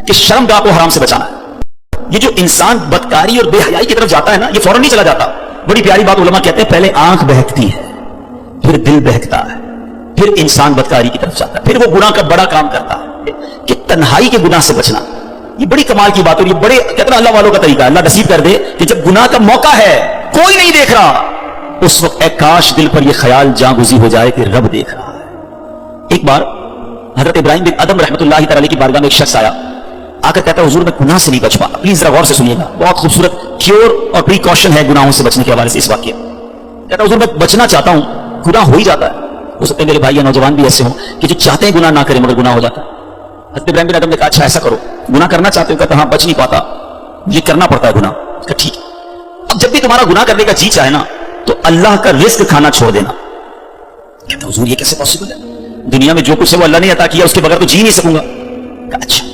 کہ شرمگاہ کو حرام سے بچانا ہے. یہ جو انسان بدکاری اور بے حیائی کی طرف جاتا ہے نا, یہ فوراً نہیں چلا جاتا. بڑی پیاری بات علماء کہتے ہیں, پہلے آنکھ بہکتی ہے, پھر دل بہکتا ہے, پھر انسان بدکاری کی طرف جاتا ہے, پھر وہ گناہ کا بڑا کام کرتا ہے. کہ تنہائی کے گناہ سے بچنا یہ بڑی کمال کی بات ہے. یہ بڑے کہتے ہیں اللہ والوں کا طریقہ. اللہ نصیب کر دے کہ جب گناہ کا موقع ہے, کوئی نہیں دیکھ رہا, اس وقت اے کاش دل پر یہ خیال جاں گزی ہو جائے کہ رب دیکھ رہا ہے. ایک بار حضرت ابراہیم بن ادم رحمۃ اللہ تعالی کی بارگاہ میں ایک شخص آیا, آ کر کہتا ہے حضور میں گناہ سے نہیں بچ پاتا. پلیز ذرا غور سے سنیے گا, بہت خوبصورت کیور اور پریکاشن ہے گناہوں سے بچنے کے حوالے سے اس واقعے. کہتا ہے حضور میں بچنا چاہتا ہوں, گناہ ہو ہی جاتا ہے. ہو سکتے ہیں میرے بھائی یا نوجوان بھی ایسے ہوں کہ جو چاہتے ہیں گناہ نہ کریں مگر گناہ ہو جاتا ہے. حضرت ابراہیم بن ادم نے کہا اچھا ایسا کرو, گناہ کرنا چاہتے ہو؟ کہتا ہاں بچ نہیں پاتا, یہ کرنا پڑتا ہے گناہ. کہا ٹھیک ہے, اب جب بھی تمہارا گناہ کرنے کا جی چاہے نا تو اللہ کا رزق کھانا چھوڑ دینا. کہتا حضور یہ کیسے پاسبل ہے, دنیا میں جو کچھ ہے وہ اللہ نے عطا کیا, اس کے بغیر تو جی نہیں سکوں گا. کہا اچھا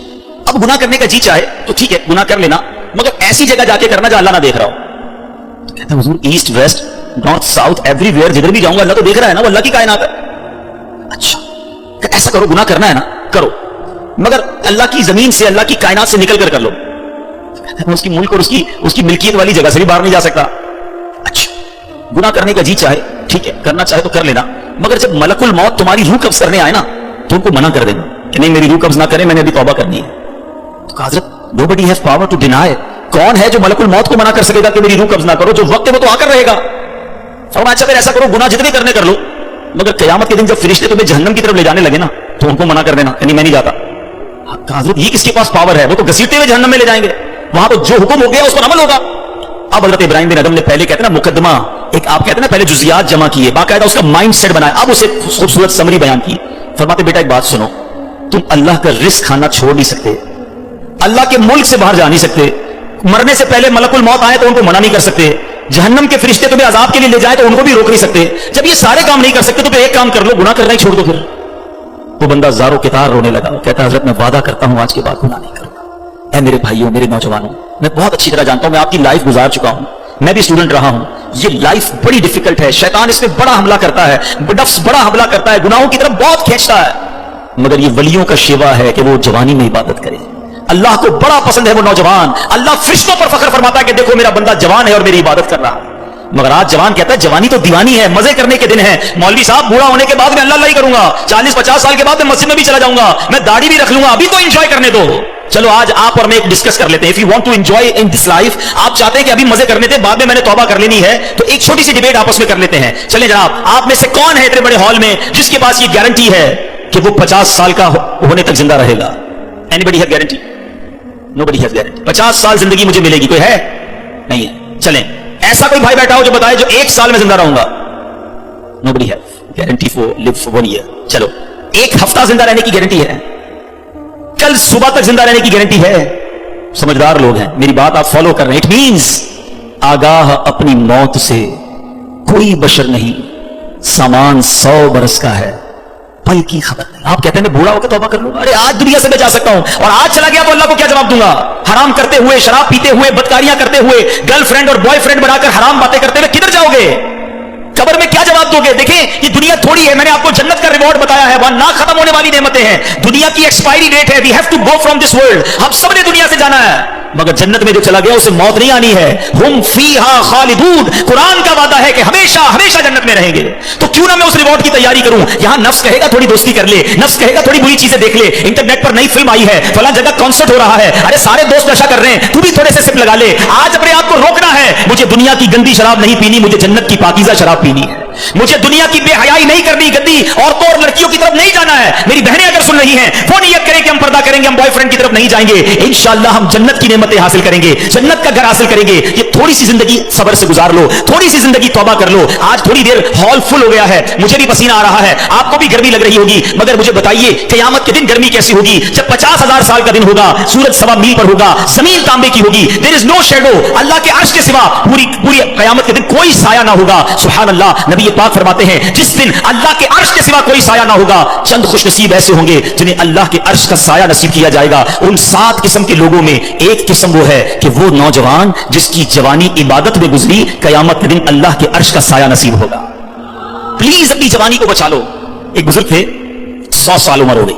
اب گناہ کرنے کا جی چاہے تو ٹھیک ہے گناہ کر لینا, مگر ایسی جگہ جا کے کرنا جہاں اللہ نہ دیکھ رہا ہو. تو کہتا حضور east west north south every where جدھر بھی جاؤں گا اللہ تو دیکھ رہا ہے نا, وہ اللہ کی کائنات ہے. اچھا کہ ایسا کرو, گناہ کرنا ہے نا کرو, مگر اللہ کی زمین سے اللہ کی کائنات سے نکل کر لو. میں اس کی ملک اور اس کی ملکیت والی جگہ سے بھی باہر نہیں جا سکتا. اچھا گناہ کرنے کا جی چاہے ٹھیک ہے, کرنا چاہے تو کر لینا, مگر جب ملک الموت تمہاری روح قبض کرنے آئے نا تو ان کو منع کر دینا کہ نہیں میری روح قبض نہ کرے, میں نے ابھی توبہ کرنی ہے. تو کہا حضرت nobody has power to deny, کون ہے جو ملک الموت کو منع کر سکے گا کہ میری روح قبض نہ کرو, جو وقت ہے وہ تو آ کر رہے گا. فرمایا اچھا پھر ایسا کرو گناہ جتنے کرنے کر لو, مگر قیامت کے دن جب فرشتے تمہیں جہنم کی طرف لے جانے لگے نا تو ان کو منع کر دینا کہ نہیں میں نہیں جاتا. کہا حضرت یہ کس کے پاس پاور ہے, وہ تو گھسیٹتے ہوئے جہنم میں لے جائیں گے, وہاں تو جو حکم ہو گیا اس پر عمل ہوگا. اب حضرت ابراہیم بن ادم نے پہلے کہتے ہیں نا مقدمہ, ایک آپ کہتے ہیں نا پہلے جزیات جمع کیے, باقاعدہ اس کا مائنڈ سیٹ بنایا, اب اسے خوبصورت سمری بیان کی. فرماتے بیٹا ایک بات سنو, تم اللہ کا رزق کھانا چھوڑ نہیں سکتے, اللہ کے ملک سے باہر جا نہیں سکتے, مرنے سے پہلے ملک الموت آئے تو ان کو منع نہیں کر سکتے, جہنم کے فرشتے تمہیں عذاب کے لیے لے جائیں تو ان کو بھی روک نہیں سکتے. جب یہ سارے کام نہیں کر سکتے تو پھر ایک کام کر لو, گناہ کرنا ہی چھوڑ دو. پھر وہ بندہ زاروں کے تار رونے لگا, کہتا حضرت میں وعدہ کرتا ہوں آج کے بعد گناہ نہیں کروں گا. اے میرے بھائیوں میرے نوجوانوں, میں بہت اچھی طرح جانتا ہوں, میں آپ کی لائف گزار چکا ہوں, میں بھی اسٹوڈنٹ رہا ہوں. یہ لائف بڑی ڈیفیکلٹ ہے, شیطان اس میں بڑا حملہ کرتا ہے, نفس بڑا حملہ کرتا ہے, گناہوں کی طرف بہت کھینچتا ہے. مگر یہ ولیوں کا شیوا ہے کہ وہ جوانی میں عبادت کرے. اللہ کو بڑا پسند ہے وہ نوجوان. اللہ فرشتوں پر فخر فرماتا ہے کہ دیکھو میرا بندہ جوان ہے اور میری عبادت کر رہا ہے. مگر آج جوان کہتا ہے جوانی تو دیوانی ہے, مزے کرنے کے دن ہے. مولوی صاحب بوڑھا ہونے کے بعد میں اللہ ہی کروں گا, 40-50 سال کے بعد میں مسجد میں بھی چلا جاؤں گا, میں داڑھی بھی رکھ لوں گا, ابھی تو انجوائے کرنے دو. چلو آج آپ اور میں ایک ڈسکس کر لیتے ہیں. If you want to enjoy in this life, آپ چاہتے ہیں کہ ابھی مزے کرنے تھے, بعد میں نے توبہ کر لینی ہے, تو ایک چھوٹی سی ڈیبیٹ آپس میں کر لیتے ہیں. چلیں جناب, آپ میں سے کون ہے اتنے بڑے ہال میں جس کے پاس یہ گارنٹی ہے کہ وہ 50 سال کا ہونے تک زندہ رہے گا؟ Anybody have guarantee? Nobody has guarantee. 50 سال زندگی مجھے ملے گی, کوئی ہے؟ نہیں ہے. چلیں ایسا کوئی بھائی بیٹھا ہو جو بتائے جو 1 سال میں زندہ رہوں گا. Nobody has guarantee for live for 1 year. چلو 1 ہفتہ زندہ رہنے کی گارنٹی ہے, کل صبح تک زندہ رہنے کی گارنٹی ہے. سمجھدار لوگ ہیں, میری بات آپ فالو کر رہے ہیں. اٹ مینز آگاہ اپنی موت سے کوئی بشر نہیں, سامان 100 برس کا ہے, پل کی خبر نہیں. آپ کہتے ہیں میں بوڑھا ہو کے توبہ کر لوں گا, ارے آج دنیا سے میں جا سکتا ہوں, اور آج چلا گیا تو اللہ کو کیا جواب دوں گا؟ حرام کرتے ہوئے, شراب پیتے ہوئے, بدکاریاں کرتے ہوئے, گرل فرینڈ اور بوائے فرینڈ بنا کر حرام باتیں کرتے ہوئے کدھر جاؤ گے؟ قبر میں کیا جواب دو گے؟ دیکھیں یہ دنیا تھوڑی ہے, میں نے آپ کو جنت کا ریوارڈ بتایا ہے, وہاں نہ ختم ہونے والی نعمتیں ہیں. دنیا کی ایکسپائری ڈیٹ ہے, we have to go from this world, ہم سب نے دنیا سے جانا ہے. مگر جنت میں جو چلا گیا اسے موت نہیں آنی ہے. ہم فیہا خالدون, قرآن کا وعدہ ہے کہ ہمیشہ ہمیشہ جنت میں رہیں گے. تو کیوں نہ میں اس ریوارڈ کی تیاری کروں؟ یہاں نفس کہے گا تھوڑی دوستی کر لے, نفس کہے گا تھوڑی بری چیزیں دیکھ لے, انٹرنیٹ پر نئی فلم آئی ہے, فلاں جگہ کانسرٹ ہو رہا ہے, ارے سارے دوست نشہ کر رہے ہیں, تو بھی تھوڑے سے سپ لگا لے. آج اپنے آپ کو روکنا ہے, مجھے دنیا کی گندی شراب نہیں پینی, مجھے جنت کی پاکیزہ شراب پینی ہے. مجھے دنیا کی بے حیائی نہیں کرنی, گندی عورتوں اور لڑکیوں کی طرف نہیں جانا ہے. میری بہنیں اگر سن رہی ہیں وہ نیت کریں کہ ہم پردہ کریں گے, ہم بوائے فرینڈ کی طرف نہیں جائیں گے, انشاءاللہ ہم جنت کی نعمتیں حاصل کریں گے, جنت کا گھر حاصل کریں گے. یہ تھوڑی سی زندگی صبر سے گزار لو, تھوڑی سی زندگی توبہ کر لو. آج تھوڑی دیر ہال فل ہو گیا ہے, مجھے بھی پسینہ آ رہا ہے, آپ کو بھی گرمی لگ رہی ہوگی, مگر مجھے بتائیے قیامت کے دن گرمی کیسی ہوگی؟ جب 50,000 سال کا دن ہوگا, سورج 1.25 میل پر ہوگا, زمین تانبے کی ہوگی, دیر از نو شیڈو, اللہ کے عرش کے سوا پوری قیامت کے دن کوئی سایہ نہ ہوگا. سبحان اللہ, نبی پاک فرماتے ہیں جس دن اللہ کے عرش کے سوا کوئی سایہ نہ ہوگا, چند خوش نصیب ایسے ہوں گے جنہیں اللہ کے عرش کا سایہ نصیب کیا جائے گا. ان 7 قسم کے لوگوں میں ایک قسم وہ ہے کہ وہ نوجوان جس کی جوانی عبادت میں گزری, قیامت کے دن اللہ کے عرش کا سایہ نصیب ہوگا. پلیز اپنی جوانی کو بچا لو. ایک بزرگ تھے, 100 سال عمر ہو گئی,